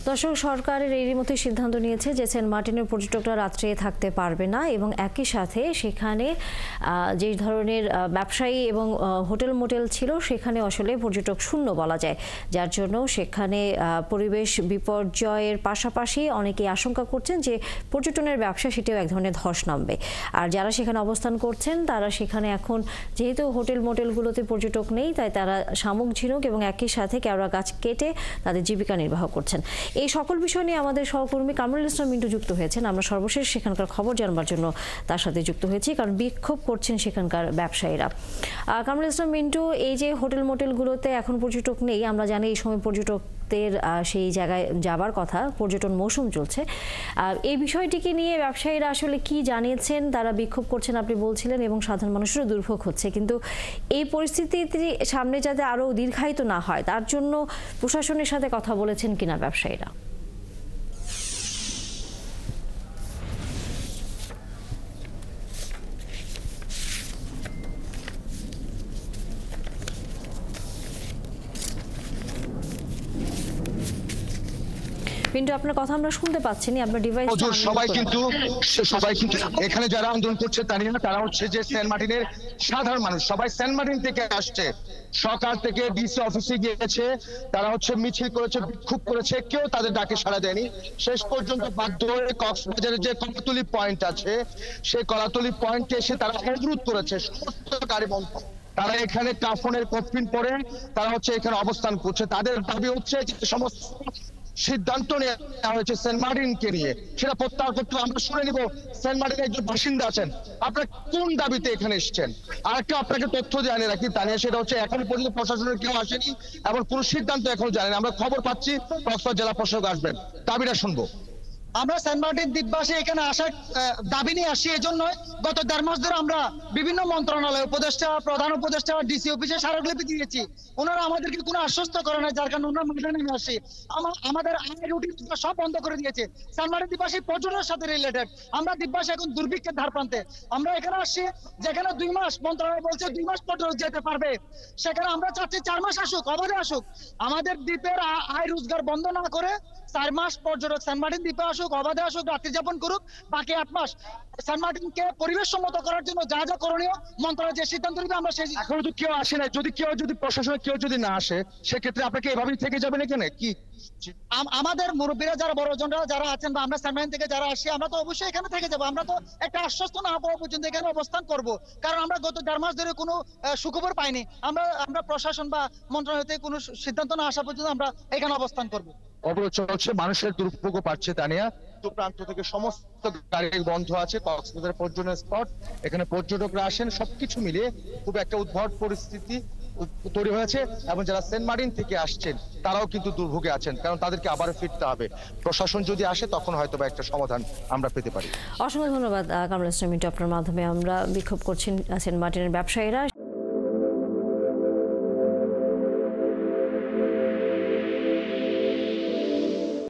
দর্শক, সরকারের এরই মধ্যে সিদ্ধান্ত নিয়েছে যে সেন্ট মার্টিনের পর্যটকরা রাত্রে থাকতে পারবে না এবং একই সাথে সেখানে যে ধরনের ব্যবসায়ী এবং হোটেল মোটেল ছিল সেখানে আসলে পর্যটক শূন্য বলা যায়, যার জন্য সেখানে পরিবেশ বিপর্যয়ের পাশাপাশি অনেকেই আশঙ্কা করছেন যে পর্যটনের ব্যবসা সেটাও এক ধরনের ধস নামবে। আর যারা সেখানে অবস্থান করছেন তারা সেখানে এখন যেহেতু হোটেল মোটেলগুলোতে পর্যটক নেই, তাই তারা শামুক ঝিনুক এবং একই সাথে কেওড়া গাছ কেটে তাদের জীবিকা নির্বাহ করছেন। এই সকল বিষয় নিয়ে আমাদের সহকর্মী কামরুল ইসলাম মিন্টু যুক্ত হয়েছেন। আমরা সর্বশেষ সেখানকার খবর জানবার জন্য তার সাথে যুক্ত হয়েছি, কারণ বিক্ষোভ করছেন সেখানকার ব্যবসায়ীরা। কামরুল ইসলাম মিন্টু, এই যে হোটেল মোটেলগুলোতে এখন পর্যটক নেই, আমরা জানি এই সময় পর্যটকদের সেই জায়গায় যাবার কথা, পর্যটন মৌসুম চলছে। এই বিষয়টিকে নিয়ে ব্যবসায়ীরা আসলে কি জানিয়েছেন? তারা বিক্ষোভ করছেন আপনি বলছিলেন, এবং সাধারণ মানুষেরও দুর্ভোগ হচ্ছে, কিন্তু এই পরিস্থিতি সামনে যাতে আরও দীর্ঘায়িত না হয় তার জন্য প্রশাসনের সাথে কথা বলেছেন কিনা ব্যবসায়ীরা? কিন্তু আপনার কথা আমরা শুনতে পাচ্ছি না, আপনার ডিভাইস। সবাই কিন্তু এখানে যারা আন্দোলন করছে তারা হচ্ছে যে সেন্ট মার্টিনের সাধারণ মানুষ, সবাই সেন্ট মার্টিন থেকে আসছে। সকাল থেকে ডিসি অফিসে গিয়েছে, তারা হচ্ছে মিছিল করেছে, বিক্ষোভ করেছে, কেউ তাদের ডাকে সাড়া দেয়নি। শেষ পর্যন্ত বাধ্য হয়ে কক্সবাজারের যে কলাতলি পয়েন্ট আছে, সেই কলাতলি পয়েন্টে এসে তারা অবরোধ করেছে, সমস্ত গাড়ি বন্ধ। তারা এখানে কাফনের কফিন পরে তারা হচ্ছে এখানে অবস্থান করছে। তাদের দাবি হচ্ছে যে সমস্ত সিদ্ধান্ত নেওয়া হয়েছে সেন্ট মার্টিনকে নিয়ে সেটা প্রত্যাহার করতে। আমরা শুনে নিব সেন্ট মার্টিনের একজন বাসিন্দা আছেন, আপনারা কোন দাবিতে এখানে এসেছেন। আর একটা আপনাকে তথ্য জানিয়ে রাখি তানিয়া, সেটা হচ্ছে এখন পর্যন্ত প্রশাসনের কেউ আসেনি এবং কোন সিদ্ধান্ত এখনো জানেনি। আমরা খবর পাচ্ছি কক্সবাজার জেলা প্রশাসক আসবেন, দাবিটা শুনবো। আমরা সেন্ট মার্টিন দ্বীপবাসী এখানে আসার দাবি নিয়ে আসছি। এজন্য গত 1.5 মাস ধরে আমরা বিভিন্ন মন্ত্রণালয়, উপদেষ্টা, প্রধান উপদেষ্টা, ডিসি অফিসে স্মারকলিপি দিয়েছি। ওনারা আমাদেরকে কোনো আশ্বস্ত করে না, যার কারণে আমরা মাঠে নেমে আসি। আমাদের আয় রুটি সব বন্ধ করে দিয়েছে। সেন্ট মার্টিন দ্বীপবাসী পর্যটনের সাথে রিলেটেড। আমরা দ্বীপবাসী এখন দুর্ভিক্ষের ধার প্রান্তে। আমরা এখানে আসছি যেখানে 2 মাস মন্ত্রণালয় বলছে 2 মাস পর্যটক যেতে পারবে, সেখানে আমরা চাচ্ছি 4 মাস আসুক, অবাধে আসুক। আমাদের দ্বীপের আয় রোজগার বন্ধ না করে 4 মাস পর্যটক সেন্ট মার্টিন দ্বীপে আসুক, অবাধে আসুক, রাত্রি যাপন করুক। বাকি 8 মাস সেন্ট মার্টিনকে পরিবেশ সম্মত করার জন্য যা যা করণীয় মন্ত্রণালয় যে সিদ্ধান্ত নেবে আমরা সেই। এখন তো কেউ আসে না, যদি প্রশাসনের কেউ যদি না আসে সেক্ষেত্রে আপনাকে এভাবেই থেকে যাবেন এখানে কি? আমাদের মুরব্বীরা যারা বড়জনরা যারা আছেন বা আমরা সেন্ট মার্টিন থেকে যারা আসি, আমরা তো অবশ্যই এখানে থেকে যাবো। আমরা তো একটা আশ্বস্ত না পাওয়া পর্যন্ত এখানে অবস্থান করব, কারণ আমরা গত 1.5 মাস ধরে কোনো সুখবর পাইনি। আমরা প্রশাসন বা মন্ত্রণালয় থেকে কোনো সিদ্ধান্ত না আসা পর্যন্ত আমরা এখানে অবস্থান করব। অবরোধ চলছে, মানুষের দুর্ভোগও পাচ্ছে তানিয়া। দু প্রান্ত থেকে সমস্ত গাড়ি বন্ধ আছে। কক্সবাজার পর্যটন স্পট, এখানে পর্যটকরা আসেন, সবকিছু মিলিয়ে খুব একটা উদ্ভট পরিস্থিতি তৈরি হয়েছে। এবং যারা সেন্ট মার্টিন থেকে আসছেন তারাও কিন্তু দুর্ভোগে আছেন, কারণ তাদেরকে আবার ফিরতে হবে। প্রশাসন যদি আসে তখন হয়তো বা একটা সমাধান আমরা পেতে পারি। অসংখ্য ধন্যবাদ কামরুল ইসলাম মিন্টু, আপনার মাধ্যমে আমরা বিক্ষোভ করছেন সেন্ট মার্টিনের ব্যবসায়ীরা।